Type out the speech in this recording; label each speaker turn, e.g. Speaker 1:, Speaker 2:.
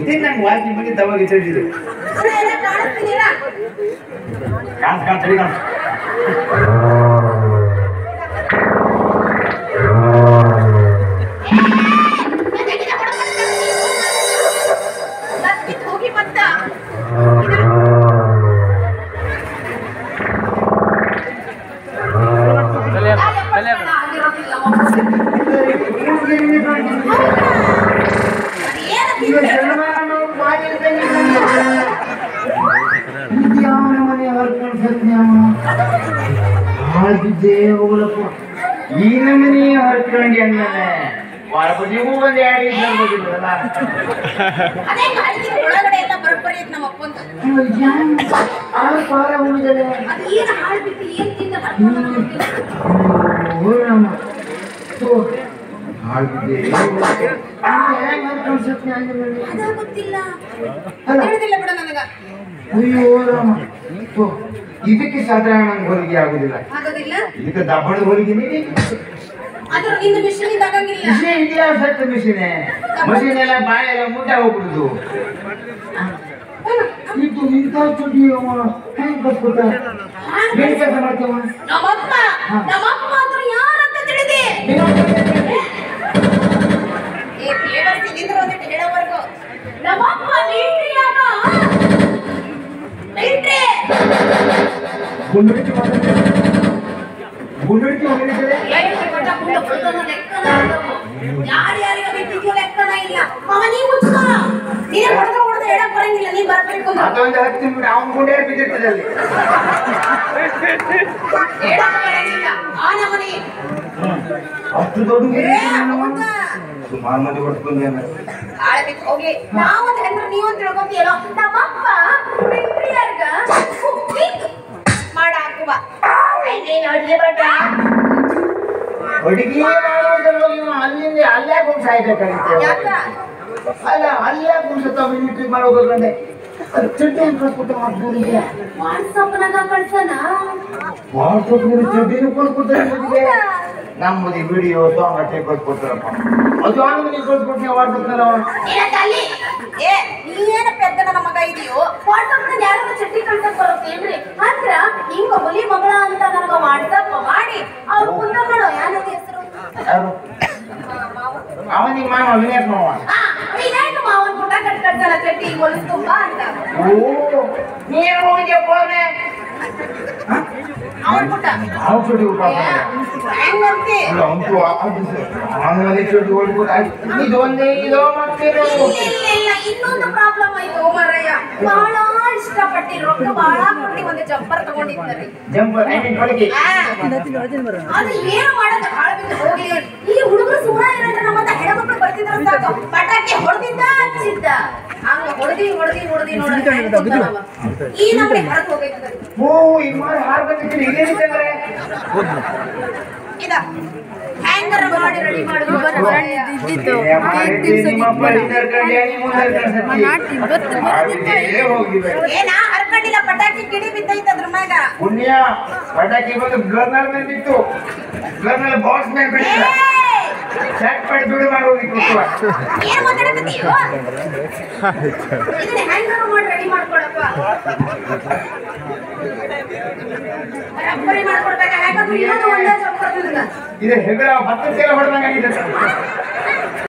Speaker 1: ಇದೇ ನಂಗೆ ವಾಚಿ ಬಗ್ಗೆ ತವಾಗಿ ತಿಳಿದಿದೆ ಈ ನಮನಿ ಹರ್ಕೊಂಡಿ ಅಂದಾನೆ ನೀವು ಒಂದು
Speaker 2: ಒಳಗಡೆ ಎಲ್ಲ ಬರೋಬ್ಬರಿ ಐತೆ ನಮ್ಮ ಅಪ್ಪಂತ ಗೊತ್ತಿಲ್ಲ ಬಿಡ ನನಗ
Speaker 1: ಅಯ್ಯೋ ರಾಮ ಇದಕ್ಕೆ ಸಾಧಾರಣ ಹೊಲಿಗೆ ಆಗುದಿಲ್ಲ ಇದಕ್ಕೆ ದಬ್ಬಣದ ಹೊಲಿಗೆ
Speaker 2: ಮಿಷನ್
Speaker 1: ಇದೆಯಾ ಸತ್ತ ಮಿಷಿನ್ ಎಲ್ಲ ಬಾಳೆಲ್ಲ ಮುಟ್ಟ ಹೋಗ್ಬಿಡುದು ಇದು ಇಂಥ ಚುಟ್ಟಿ ಹೆಂಗ್ ಕಟ್ಕೊತ ಏನ್ ಕೆಲಸ ಮಾಡ್ತೇವ
Speaker 2: ನಮ್ಮಪ್ಪ ಅಂದ್ರೆ ಯಾರಂತ ತಿಳಿದೆ ಹೇಳೋವರೆಗೂ ನಮ್ಮಪ್ಪ ಯಾರ್ಯಾರಿಗೆ ಬಿಟ್ಟಿದ್ಯೋ ಲೆಕ್ಕನ ಇಲ್ಲ ಅವ ನೀ ಮುಚ್ಕೋ ನೀನೇ ಹೊಡೆದ್ರೆ ಹೇಳಕ್ ಬರಂಗಿಲ್ಲ ನೀ ಬರ್ಬೇಕು
Speaker 1: ಅದೊಂದು ಹತ್ತು ನಿಮಿಷ ಅವನ್ ಗುಂಡೆ ಬಿದ್ದಿರ್ತದಲ್ಲಿ
Speaker 2: ಹೇಳಕ್ ಬರಂಗಿಲ್ಲ ಆ ನಮನಿ
Speaker 1: ಅಷ್ಟು ದೊಡ್ಡ ಸುಮಾರು ಮಂದಿ ಹೊಡ್ಕೊಂಡೆ
Speaker 2: ಆಳಬಿಟ್ಟು ಹೋಗಿ ನಾವಂತ ಅಂದ್ರೆ ನೀವೊಂದು ತಿಳ್ಕೊಂತೀಯೋ ನಮ್ಮಪ್ಪ ಪ್ರಿಯರ್ಗ ಕುಕ್ಕಿಂಗ್ ಮಾಡ ಹಾಕುವ
Speaker 1: ಅಡಿಗೆ ಮಾಡೋದ್ರಲ್ಲ ನೀವು ಅಲ್ಲಿಂದ ಅಲ್ಲೇ ಕುಂಸ ಸಾಯ್ಬೇಕಾಗಿತ್ತು ಅಲ್ಲ ಅಲ್ಲೇ ಕುಂಸ ಮಿಲಿಟ್ರಿ ಮಾಡೋಬೇಕಂದ್ರೆ ಚಡ್ಡಿ ಅಂತ ಕಳ್ಸ್ಬಿಟ್ಟು ಮಾಡ್ಬೋದಿಲ್ಲ
Speaker 2: ವಾಟ್ಸಪ್ನಾಗ ಕಳ್ಸನ
Speaker 1: ವಾಟ್ಸಪ್ ಚಡ್ಡಿನೂ ಕೊಡ್ಕೊಡ್ತಾರೆ ನಮ್ಮದಿ ವಿಡಿಯೋ ಸಾಂಗ್ ಅಟ್ಟೆ ಕೊಟ್ಕೊಡ್ತಾರಪ್ಪ ಅದು ಆಗ ನೀವು ಕೊಟ್ಕೊಡ್ತೀನಿ ವಾಟ್ಸಪ್ನಲ್ಲಿ
Speaker 2: ನೀನೇನ ಪೆದ್ದ ನನ್ನ ಮಗ ಇದೆಯೋ ವಾಟ್ಸಪ್ನಾಗ ಯಾರು ಚಡ್ಡಿ ಕಳ್ಸಕ್ ಬರುತ್ತೇನ್ರಿ ಅಂದ್ರ ಹಿಂಗ ಹುಲಿ ಮಗಳ ಅಂತ ನನಗ ವಾಟ್ಸಪ್ ಮಾಡಿ ಅವ್ರು ಕುಂದಗಳು ಯಾನದ ಹೆಸರು
Speaker 1: ಅವನಿಗೆ ಮಾವ ವಿನಾಯಕ್ ಮಾವ
Speaker 2: ವಿನಾಯಕ ಮಾವನ್ ಪುಟ ಕಟ್ಕಳ್ಸಲ್ಲ ಚಡ್ಡಿ ಹೊಲಿಸ್ ತುಂಬಾ ಅಂತ
Speaker 1: ಓ ನೀನು ಹೋಗಿ ಫೋನೆ
Speaker 2: ಅವನ್ ಪುಟ
Speaker 1: ಅವ್ನು ಚಡ್ಡಿ ಉಪಾಸ
Speaker 2: ಹೆಂಗಂತೆ
Speaker 1: ಅಲ್ಲ ಅಂತೂ ಆಮೇಲೆ ಚಡ್ಡಿ ಹೊಡ್ಬಿಟ್ಟು ಇದೊಂದೇ ಇದೋ ಮಾಡ್ತೀರೋ
Speaker 2: ಇಲ್ಲ ಇನ್ನೊಂದು ಪ್ರಾಬ್ಲಮ್ ಆಯ್ತು ಮಾರಯ್ಯ ಬಹಳ ಇಷ್ಟಪಟ್ಟಿ ರೊಕ್ಕ ಬಹಳ ಕೊಟ್ಟಿ ಒಂದು ಜಂಪರ್ ತಗೊಂಡಿದ್ದಾರೆ
Speaker 1: ಜಂಪರ್ ಹೊಲಿಗೆ
Speaker 2: ಅದು ಏನು ಮಾಡೋದು ಹಾಳು ಬಿದ್ದು ಹೋಗ್ಲಿ ಈ ಹುಡುಗರು ಸುಮ್ಮನೆ ಇರೋದ್ರೆ ನಮ್ಮಂತ ಹೆಣ್ಮಕ್ಳು ಬರ್ತಿದ್ರ ಸಾಕು ಪಟಾಕಿ ಹೊಡೆದಿದ್ದ ಹಚ್ಚಿದ್ದ ಹಂಗ ಹೊಡೆದಿ ನೋಡಿ ಈ ನಮ್ಮನೆ ಹೊರಗೆ ಹೋಗೈತೆ
Speaker 1: ಓ ಈ ಮಾರಿ ಹಾರು ಬಂದಿದ್ದೀನಿ ಇದೇನಿತ್ತಂದ್ರೆ
Speaker 2: ಇದ ಹ್ಯಾಂಗರ್ ಮಾಡಿ ರೆಡಿ ಮಾಡುದು ಏನ ಹರ್ಕೊಂಡಿಲ್ಲ ಪಟಾಕಿ ಕಿಡಿ ಬಿದ್ದೈತೆ ಅದ್ರ ಮ್ಯಾಗ
Speaker 1: ಪುಣ್ಯ ಪಟಾಕಿ ಬಂದು ಗರ್ನರ್ ಮೇಲೆ ಬಿತ್ತು ಗರ್ನರ್ ಬಾಕ್ಸ್ ಮೇಲೆ ಬಿಟ್ಟು ಸೆಟ್ ಮಾಡಿ ದುಡಿ ಮಾಡೋದಿತ್ತು
Speaker 2: ಏನ್ ಮಾತಾಡಕತ್ತೀಯೋ ಇದನ್ನ ಹ್ಯಾಂಗರ್ ಮಾಡಿ ರೆಡಿ ಮಾಡ್ಕೊಳಪ್ಪ ರಬ್ಬರಿ ಮಾಡ್ಕೊಡ್ಬೇಕಾ ಯಾಕಂದ್ರೆ ಇನ್ನೊಂದು ಒಂದೇ ಜಂಪರ್
Speaker 1: ಇದು ಹೆಗಲ 10 ಸೇಲ ಹೊಡೆದಂಗಾಗಿದೆ